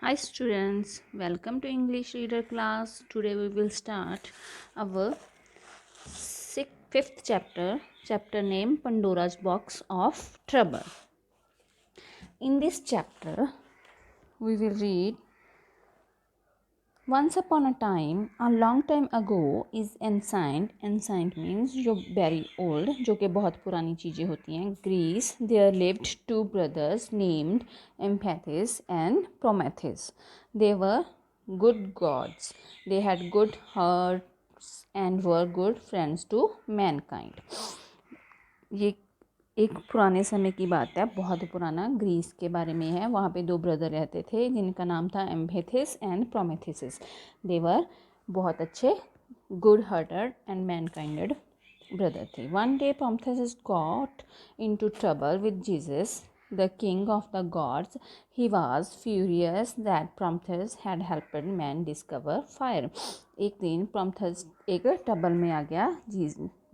Hi students, welcome to English Reader class. Today we will start our fifth chapter name Pandora's Box of Trouble. In this chapter, we will read Once upon a time, a long time ago is ancient. Ancient means जो very old, जो कि बहुत पुरानी चीज़ें होती हैं. Greece, there lived two brothers named Empathus and Prometheus. They were good gods. They had good hearts and were good friends to mankind. ये एक पुराने समय की बात है, बहुत पुराना, ग्रीस के बारे में है. वहाँ पे दो ब्रदर रहते थे जिनका नाम था एम्फेथिस एंड प्रोमेथिस. देवर बहुत अच्छे good hearted and mankinded brother थे. One day Prometheus got into trouble with Jesus the king of the gods. He was furious that Prometheus had helped man discover fire. एक दिन प्रोमेथिस एक ट्रबल में आ गया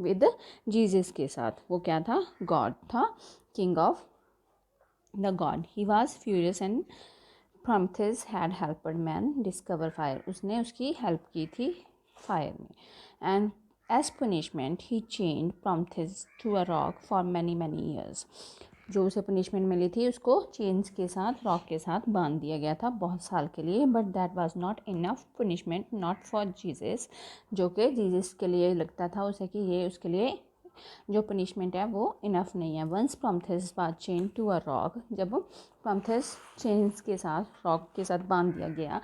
with Jesus के साथ. वो क्या था? गॉड था, king of the god. He was furious and Prometheus had helped man discover fire. उसने उसकी हेल्प की थी फायर में. And as punishment he change Prometheus to a rock for many many years. जो उसे पनिशमेंट मिली थी उसको चेन्स के साथ, रॉक के साथ बांध दिया गया था बहुत साल के लिए. But that was not enough punishment, not for Jesus. जो कि जीसस के लिए लगता था उसे कि ये उसके लिए जो पनिशमेंट है वो इनफ नहीं है. Once प्रोमेथिस was chain to a rock. जब प्रोमेथिस चेन्स के साथ, रॉक के साथ बांध दिया गया,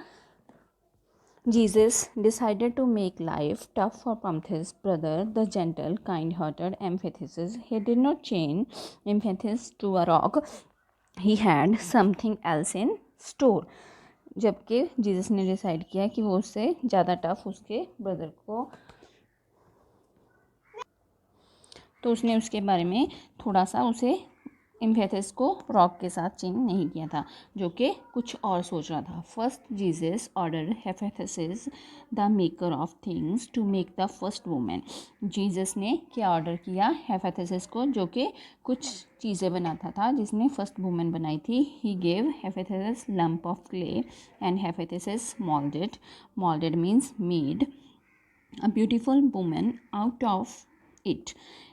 Jesus decided to make life tough for Prometheus' brother, the gentle, kind-hearted Empathus. He did not chain Empathus to a rock. He had something else in store. जबकि Jesus ने डिसाइड किया कि वो उससे ज़्यादा टफ उसके ब्रदर को, तो उसने उसके बारे में थोड़ा सा उसे एम्फेथिस को रॉक के साथ चेन नहीं किया था, जो कि कुछ और सोच रहा था. First Jesus order Hephaestus the maker of things to make the first women. Jesus ने क्या ऑर्डर किया? हेफेथिस को, जो कि कुछ चीज़ें बनाता था जिसने फर्स्ट वुमेन बनाई थी. He gave Hephaestus lump of clay and Hephaestus molded means made a beautiful women out of it.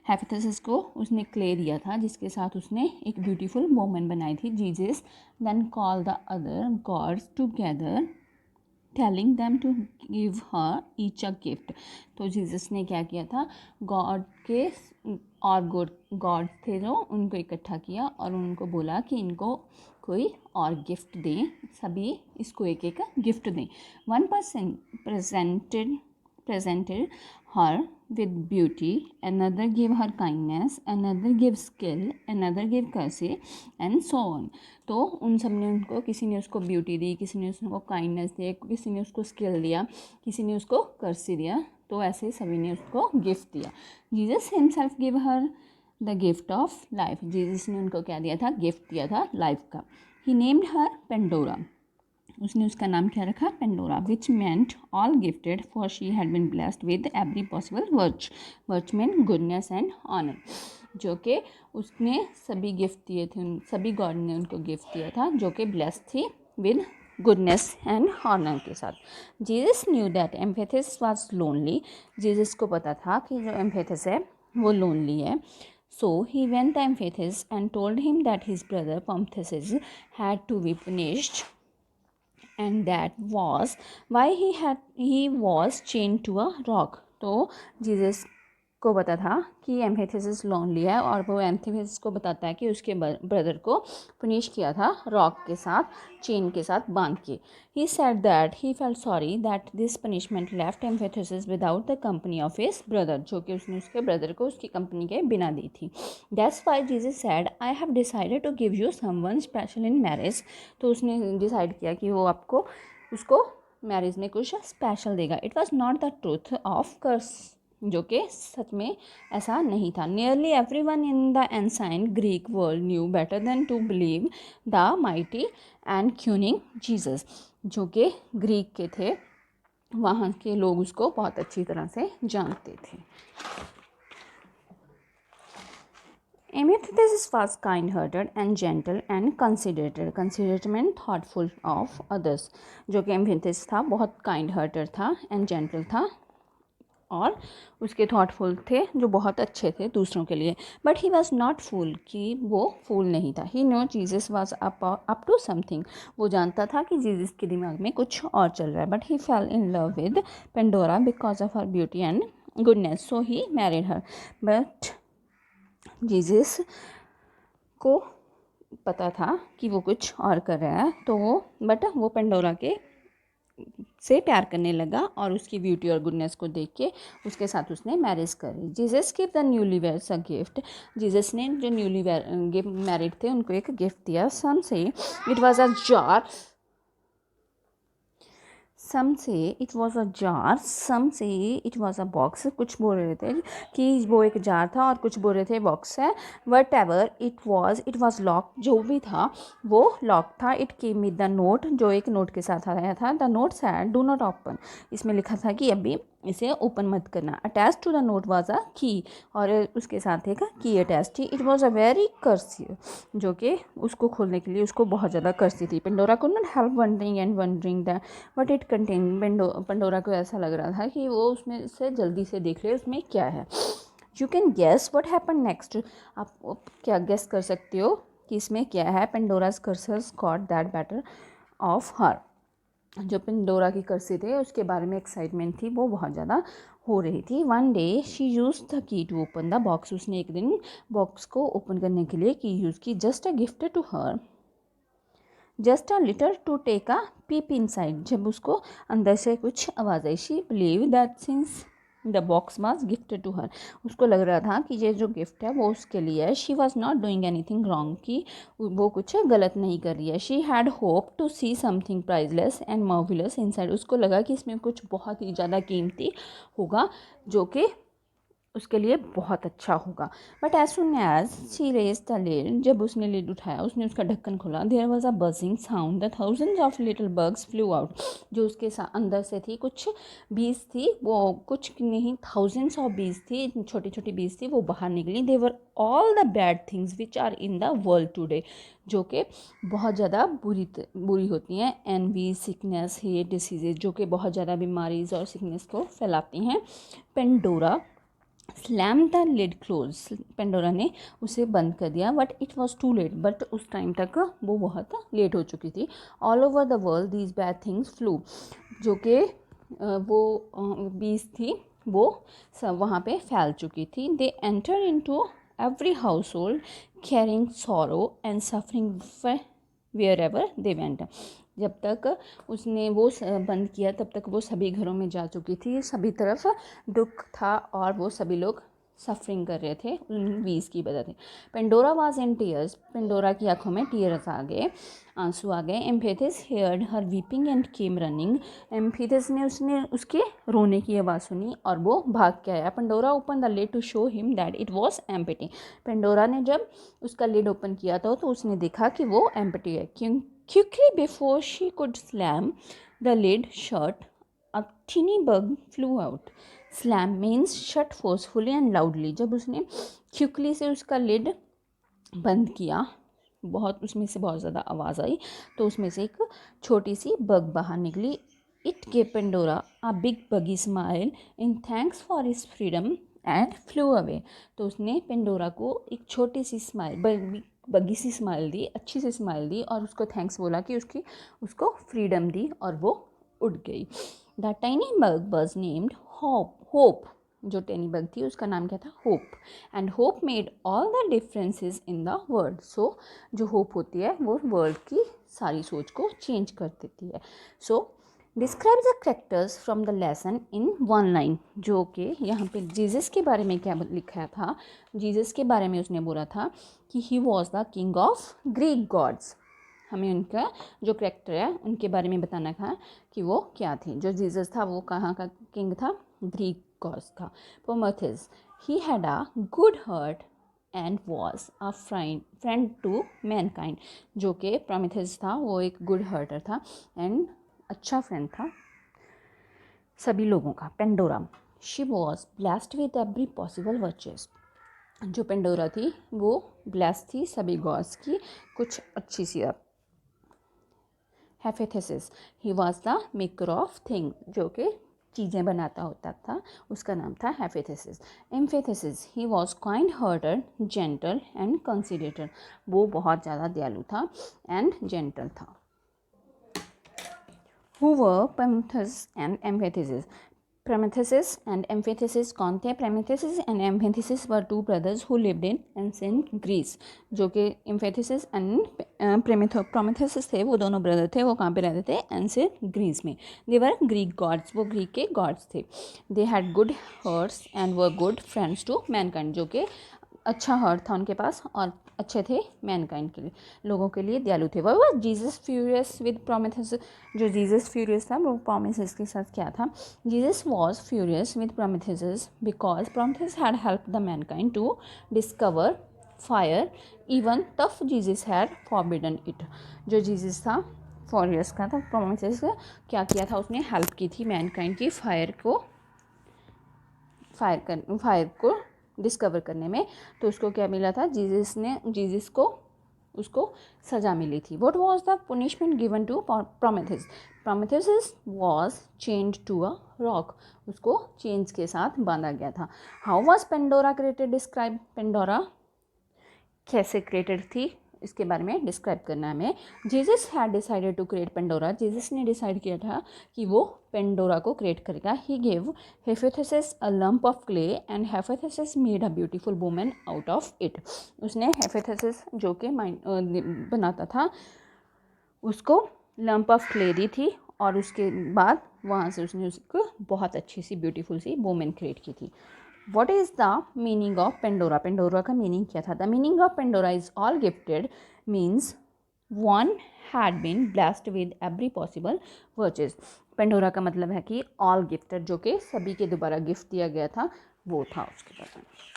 Hephaestus को उसने क्ले दिया था जिसके साथ उसने एक ब्यूटीफुल वुमन बनाई थी. Jesus then call the other gods together telling them to give her each a gift. तो जीसस ने क्या किया था? गॉड के और गॉड थे जो, उनको इकट्ठा किया और उनको बोला कि इनको कोई और गिफ्ट दें, सभी इसको एक एक गिफ्ट दें. One person presented her with beauty, another gave her kindness, another gave skill, another gave courage and so on. तो उन सब ने उनको, किसी ने उसको ब्यूटी दी, किसी ने उसको काइंडनेस दी, किसी ने उसको स्किल दिया, किसी ने उसको कर्सी दिया. तो ऐसे सभी ने उसको गिफ्ट दिया. Jesus himself give her the gift of life. Jesus ने उनको क्या दिया था? गिफ्ट दिया था लाइफ का. He named her Pandora. उसने उसका नाम क्या रखा? Pandora. Which meant all gifted, for she had been blessed with every possible virtue. Virtue mean goodness and honour. जो कि उसने सभी गिफ्ट दिए थे, सभी गॉड ने उनको गिफ्ट दिया था जो कि ब्लेस्ड थी विद गुडनेस एंड ऑनर के साथ. Jesus knew that Epimetheus was lonely. Jesus को पता था कि जो एम्फेथिस है वो लोनली है. So he went to Empathus and told him that his brother Prometheus had to be punished, and that was why he was chained to a rock. तो Jesus को पता था कि एम्फेथिस लोनली है और वो एम्फेथिस को बताता है कि उसके ब्रदर को पुनिश किया था रॉक के साथ, चेन के साथ बांध के. He said that he felt sorry that this punishment left Epimetheus without the company of his brother. जो कि उसने उसके ब्रदर को उसकी कंपनी के बिना दी थी. That's why Jesus said I have decided to give you someone special in marriage. तो उसने डिसाइड किया कि वो आपको उसको मैरिज में कुछ स्पेशल देगा. It was not the truth of course. जो कि सच में ऐसा नहीं था. Nearly everyone in the ancient Greek world knew better than to believe the mighty and cunning Jesus. जो कि ग्रीक के थे, वहाँ के लोग उसको बहुत अच्छी तरह से जानते थे. Epimetheus was kind-hearted and gentle and considerate. Considerate meant thoughtful of others. जो कि एमिथेस था बहुत kind-hearted था and gentle था और उसके थॉटफुल थे जो बहुत अच्छे थे दूसरों के लिए. But he was not fool कि वो फूल नहीं था. He know Jesus was up to something. वो जानता था कि जीसस के दिमाग में कुछ और चल रहा है. But he fail in love with Pandora because of her beauty and goodness. So he married her. But Jesus को पता था कि वो कुछ और कर रहा है तो वो पेंडोरा के से प्यार करने लगा और उसकी ब्यूटी और गुडनेस को देख के उसके साथ उसने मैरिज करी. Jesus give the newly weds a gift. Jesus ने जो न्यूली मैरिड थे उनको एक गिफ्ट दिया. सम से इट वॉज अ जार. सम से इट वॉज अ जार. सम से इट वॉज अ बॉक्स. कुछ बोल रहे थे कि वो एक जार था और कुछ बोल रहे थे बॉक्स है. Whatever it was lock. जो भी था वो लॉक था. It came with the note. जो एक नोट के साथ आया था. The note said do not open. इसमें लिखा था कि अभी इसे ओपन मत करना. Attach to the note was a key. और उसके साथ एक की अटैच थी. It was a very cursive. जो कि उसको खोलने के लिए उसको बहुत ज़्यादा कर्सी थी. Pandora could not help wondering that but it contain. Pandora को ऐसा लग रहा था कि वो उसमें से जल्दी से देख ले उसमें क्या है. You can guess what happen next. आप क्या गेस कर सकते हो कि इसमें क्या है. Pandora's cursors got that better of her. जो पेंडोरा की कर्सी थे उसके बारे में एक्साइटमेंट थी वो बहुत ज़्यादा हो रही थी. One day she use the key to open the box. उसने एक दिन बॉक्स को ओपन करने के लिए की यूज़ की. Just a gift to her. Just a little to take a peep inside. जब उसको अंदर से कुछ आवाज़ आई. She believe that since the box was gifted to her. उसको लग रहा था कि ये जो गिफ्ट है वो उसके लिए है. She was not doing anything wrong. कि वो कुछ गलत नहीं कर रही है. She had hope to see something priceless and marvellous इनसाइड. उसको लगा कि इसमें कुछ बहुत ही ज़्यादा कीमती होगा जो कि उसके लिए बहुत अच्छा होगा. But as soon as she raise the lid. जब उसने लिड उठाया उसने उसका ढक्कन खोला. There was a buzzing sound. The thousands of little bugs flew out. जो उसके अंदर से थी कुछ बीज थी. वो कुछ नहीं थाउजेंड्स ऑफ बीज थी. छोटी छोटी बीज थी वो बाहर निकली. They were all the bad things which are in the world today. जो कि बहुत ज़्यादा बुरी होती हैं. एनवी सिकनेस हेट डिसीजेज जो कि बहुत ज़्यादा बीमारीज और सिकनेस को फैलाती हैं. Pandora slam the lid close. Pandora ने उसे बंद कर दिया. But it was too late. But उस टाइम तक वो बहुत लेट हो चुकी थी. All over the world these bad things flew. जो कि वो बीज थी वो सब वहाँ पे फैल चुकी थी. They enter in to every household carrying sorrow and suffering wherever they went. जब तक उसने वो बंद किया तब तक वो सभी घरों में जा चुकी थी. सभी तरफ दुख था और वो सभी लोग सफरिंग कर रहे थे उन वीज़ की वजह से. Pandora was in tears. Pandora की आंखों में टीयर्स आ गए. आंसू आ गए. Epimetheus heard her weeping and came running. Epimetheus ने उसने उसके रोने की आवाज़ सुनी और वो भाग के आया. Pandora open the lid to show him that it was empty. Pandora ने जब उसका लिड ओपन किया था तो उसने देखा कि वो एम्प्टी है. Quickly before she could slam the lid shut, a tiny bug flew out. Slam means shut forcefully and loudly. जब उसने quickly से उसका lid बंद किया बहुत उसमें से बहुत ज़्यादा आवाज़ आई तो उसमें से एक छोटी सी बग बाहर निकली. It gave Pandora a big buggy smile in thanks for his freedom and flew away. तो उसने पेंडोरा को एक छोटी सी स्माइल बग्गी सी स्माइल दी. अच्छी सी स्माइल दी और उसको थैंक्स बोला कि उसको फ्रीडम दी और वो उड़ गई. The tiny bug was named Hope. जो टेनी बग थी उसका नाम क्या था. Hope. And hope made all the differences in the world. So जो होप होती है वो वर्ल्ड की सारी सोच को चेंज कर देती है. So describe the characters from the lesson in one line. जो कि यहाँ पे जीसस के बारे में क्या लिखा था. जीसस के बारे में उसने बोला था कि ही was the king of Greek gods. हमें उनका जो कैरेक्टर है उनके बारे में बताना था कि वो क्या थे. जो जीसस था वो कहाँ का किंग था. ग्रीक गॉड्स था. Prometheus he had a good heart and was a friend to mankind. जो कि प्रोमेथियस था वो एक गुड हार्टर था एंड अच्छा फ्रेंड था सभी लोगों का. Pandora she was blessed with every possible virtuous. जो पेंडोरा थी वो ब्लेस थी सभी गॉड्स की कुछ अच्छी सी। Hephaestus, he was the maker of thing, जो कि चीज़ें बनाता होता था, उसका नाम था Hephaestus. Epimetheus, he was kind hearted, gentle and considerated, वो बहुत ज़्यादा दयालु था एंड जेंटल था। Who were Prometheus and Amphithesis? Prometheus and Amphithesis कौन थे? Prometheus and Amphithesis were two brothers who lived in ancient Greece. जो कि Amphithesis and Prometheus थे, वो दोनों ब्रदर थे, वो कहाँ पे रहते थे? एंशियंट ग्रीस में। They were Greek gods, वो ग्रीक के गॉड्स थे। They had good hearts and were good friends to mankind, जो कि अच्छा हार्ट था उनके पास और अच्छे थे मैनकाइंड के लिए, लोगों के लिए दयालु थे। वो जीसस फ्यूरियस विद प्रोमेथेस, जो जीसस फ्यूरियस था वो प्रोमेथेस के साथ क्या था? Zeus was furious with Prometheus because Prometheus had help the mankind to discover fire even though Zeus had forbidden it. जो जीसस था फ्यूरियस का था, प्रोमेथेस का क्या किया था? उसने हेल्प की थी मैनकाइंड की फायर को डिस्कवर करने में। तो उसको क्या मिला था? जीसस को उसको सज़ा मिली थी। What was the punishment given to Prometheus? Prometheus was chained to a rock, उसको चेन्स के साथ बांधा गया था। How was Pandora created? Describe, Pandora कैसे क्रिएटेड थी इसके बारे में डिस्क्राइब करना है हमें। Zeus had decided to create Pandora, Zeus ने डिसाइड किया था कि वो पेंडोरा को क्रिएट करेगा। He gave Hephaestus a lump of clay and Hephaestus made a beautiful woman out of it. उसने हेफेथेसिस जो कि बनाता था उसको लंप ऑफ क्ले दी थी और उसके बाद वहाँ से उसने उसको बहुत अच्छी सी ब्यूटीफुल सी वुमेन क्रिएट की थी। What is the meaning of Pandora? Pandora का meaning क्या था? The meaning of Pandora is all gifted, means one had been blessed with every possible virtues. Pandora का मतलब है कि all gifted, जो कि सभी के दोबारा गिफ्ट दिया गया था, वो था उसके पास।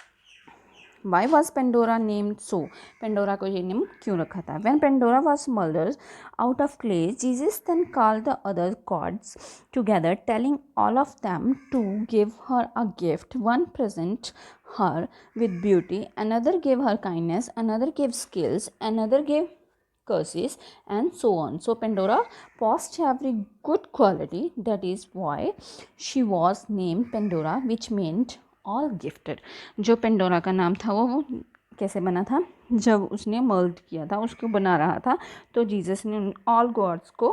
Why was Pandora named so? Pandora को ये नेम क्यों रखा था? When Pandora was murdered out of clay, Jesus then called the other gods together, telling all of them to give her a gift. One present her with beauty, another gave her kindness, another gave skills, another gave curses, and so on. So Pandora possessed every good quality. That is why she was named Pandora, which meant all gifted. जो Pandora का नाम था वो कैसे बना था? जब उसने मर्ड किया था, उसको बना रहा था, तो जीसस ने ऑल गॉड्स को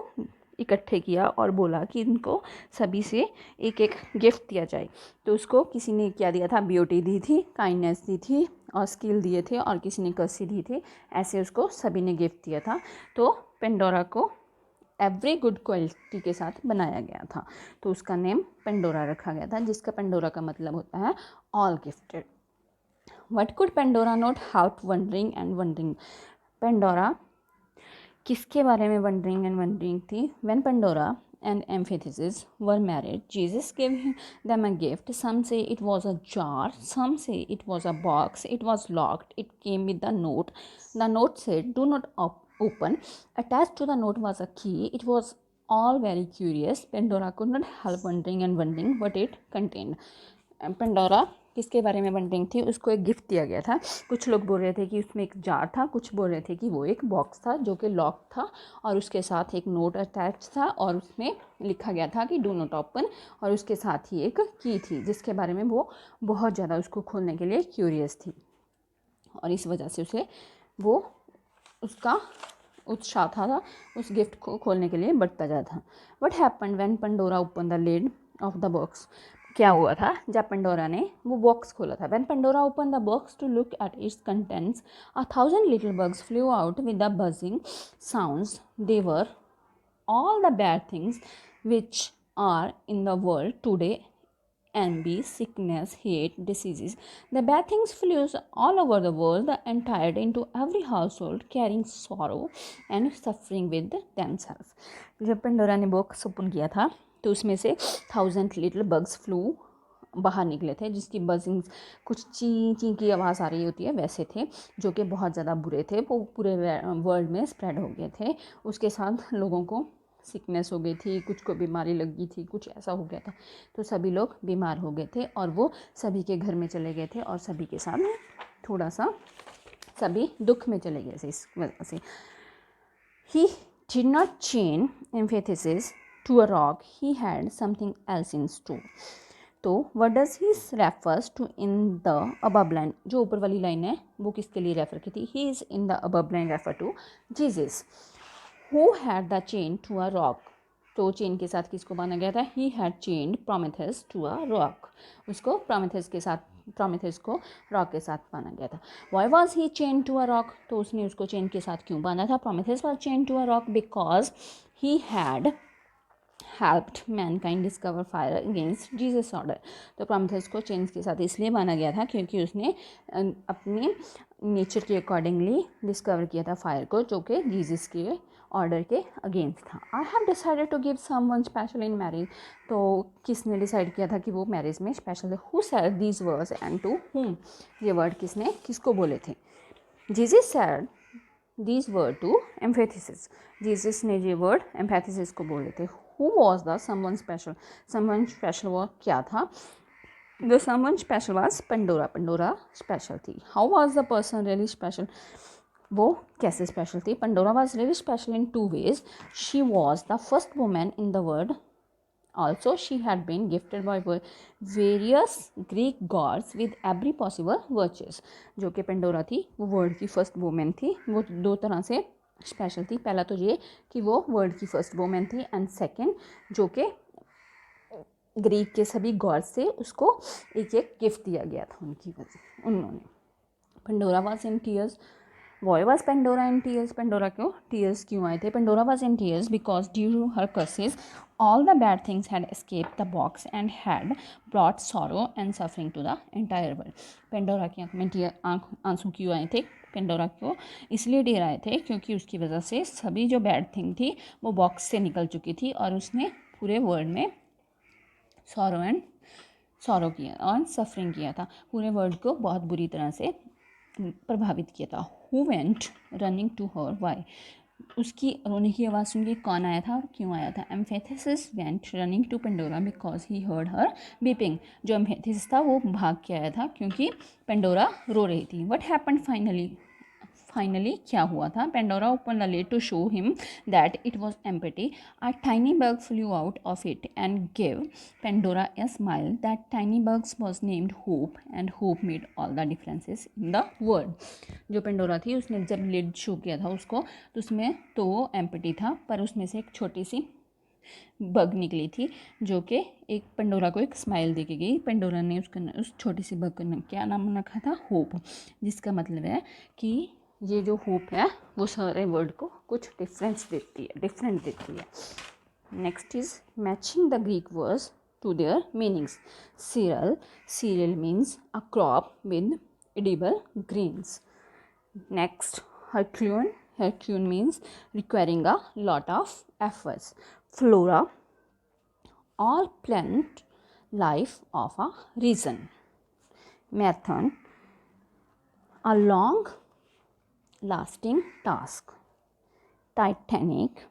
इकट्ठे किया और बोला कि इनको सभी से एक एक गिफ्ट दिया जाए। तो उसको किसी ने क्या दिया था? ब्यूटी दी थी, काइंडनेस दी थी और स्किल दिए थे, और किसी ने कर्सी दी थी। ऐसे उसको सभी ने गिफ्ट दिया था। तो पेंडोरा को एवरी गुड क्वालिटी के साथ बनाया गया था, तो उसका नेम पेंडोरा रखा गया था, जिसका पेंडोरा का मतलब होता है all gifted. What could Pandora not help wondering and wondering? Pandora किसके बारे में वंडरिंग एंड वंडरिंग थी? When Pandora and Amphithesis were married, Jesus gave them a gift. Some say it was a jar, some say it was a box. It was locked. It came with a note. The note said, "Do not open." Attached to the note was a key. It was all very curious. Pandora could not help wondering what it contained. Pandora किसके बारे में wondering थी? उसको एक gift दिया गया था। कुछ लोग बोल रहे थे कि उसमें एक जार था, कुछ बोल रहे थे कि वो एक बॉक्स था जो कि लॉक था और उसके साथ एक नोट अटैच था और उसमें लिखा गया था कि डू नॉट ओपन, और उसके साथ ही एक की थी जिसके बारे में वो बहुत ज़्यादा उसको खोलने के लिए क्यूरियस थी, और इस वजह से उसे वो उसका उत्साह था उस गिफ्ट को खोलने के लिए बढ़ता जाता था। What happened when Pandora open the lid of the box? क्या हुआ था जब पेंडोरा ने वो बॉक्स खोला था? When Pandora open the box to look at its contents, 1,000 little bugs flew out with the buzzing sounds. They were all the bad things which are in the world today: envy, sickness, hate, diseases. The bad things flew all over the world and entered into every household, carrying sorrow and suffering with themselves. जब Pandora ने box open किया था तो उसमें से 1,000 little bugs flu बाहर निकले थे, जिसकी बजिंग कुछ ची ची की आवाज़ आ रही होती है वैसे थे, जो कि बहुत ज़्यादा बुरे थे। वो पूरे वर्ल्ड में स्प्रेड हो गए थे। उसके साथ लोगों को सिकनेस हो गई थी, कुछ को बीमारी लग गई थी, कुछ ऐसा हो गया था, तो सभी लोग बीमार हो गए थे और वो सभी के घर में चले गए थे और सभी के साथ थोड़ा सा सभी दुख में चले गए थे इस वजह से. He did not chain emphasis to a rock, he had something else in store. तो what does he refers to in the above line? जो ऊपर वाली लाइन है वो किसके लिए रेफर की थी? He is in the above line refer to Jesus, who had the chain to a rock. तो चेन के साथ किसको बांधा गया था? He had chained Prometheus to a rock. उसको प्रोमेथेस को रॉक के साथ बांधा गया था. Why was he chained to a rock? तो उसने उसको चेन के साथ क्यों बांधा था? Prometheus was chained to a rock because he had helped mankind discover fire against Jesus order. तो प्रोमेथेस को चेन्स के साथ इसलिए माना गया था क्योंकि उसने अपने नेचर के अकॉर्डिंगली डिस्कवर किया था फायर को, जो कि जीसस के ऑर्डर के अगेंस्ट था. I have decided to give someone special in marriage. तो किसने डिसाइड किया था कि वो मैरिज में स्पेशल है? Who said these words and to whom? ये वर्ड किसने किसको बोले थे? Zeus said these word to Epimetheus. Zeus ने ये वर्ड एम्फेथिसिस को बोले थे. Who was the someone special? Someone special वो क्या था? The someone special was Pandora. Pandora special थी. How was the person really special? वो कैसे स्पेशल थी? Pandora was really special in 2 ways. She was the first women in the world. Also, she had been gifted by various Greek gods with every possible virtues. जो कि Pandora थी वो world की first women थी. वो 2 तरह से special थी. पहला तो ये कि वो वर्ल्ड की फर्स्ट वुमेन थी, एंड सेकेंड जो कि ग्रीक के सभी गॉड्स से उसको एक एक गिफ्ट दिया गया था उनकी वजह उन्होंने. Pandora was in tears. Why was Pandora in tears? Pandora क्यों tears क्यों आए थे? Pandora was in tears because due to her curses, all the bad things had escaped the box and had brought sorrow and suffering to the entire world. Pandora की आँख में आंसू क्यों आए थे? पेंडोरा को इसलिए ढेर आए थे क्योंकि उसकी वजह से सभी जो बैड थिंग थी वो बॉक्स से निकल चुकी थी और उसने पूरे वर्ल्ड में सॉरो किया और सफरिंग किया था. पूरे वर्ल्ड को बहुत बुरी तरह से प्रभावित किया था. Who went running to her? Why? उसकी रोने की आवाज़ सुन के कौन आया था और क्यों आया था? Epimetheus went running to Pandora because he heard her weeping. जो एम्फेथिसिस था वो भाग के आया था क्योंकि पेंडोरा रो रही थी. व्हाट हैपेंड फाइनली क्या हुआ था? Pandora open the lid to show him that it was empty. A tiny bug flew out of it and give Pandora a smile. That tiny bugs was named hope and hope made all the differences in the world. जो Pandora थी उसने जब lid show किया था उसको तो उसमें तो वो एम्प्टी था, पर उसमें से एक छोटी सी बग निकली थी जो कि एक पेंडोरा को एक स्माइल दे के गई. पेंडोरा ने उस छोटी सी बग का क्या नाम रखा था? होप. जिसका मतलब है कि ये जो होप है वो सारे वर्ड को कुछ डिफरेंट देती है. Next is matching the Greek words to their meanings. Cereal means a crop with edible grains. Next, Herculean means requiring a lot of efforts. Flora, all plant life of a reason. Marathon, a long lasting task. Titanic,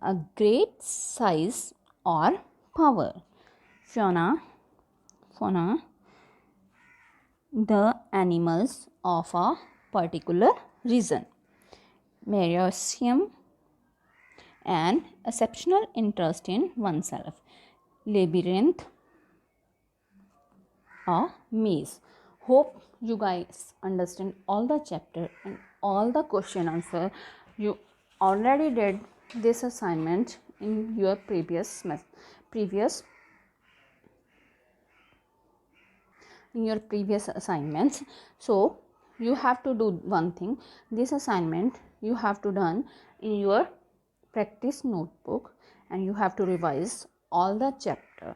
a great size or power. Fauna, the animals of a particular region. Mereosium, an exceptional interest in oneself. Labyrinth, a maze. Hope you guys understand all the chapter and all the question answer. You already did this assignment in your previous assignments. So you have to do one thing. This assignment you have to done in your practice notebook and you have to revise all the chapter.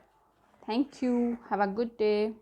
Thank you. Have a good day.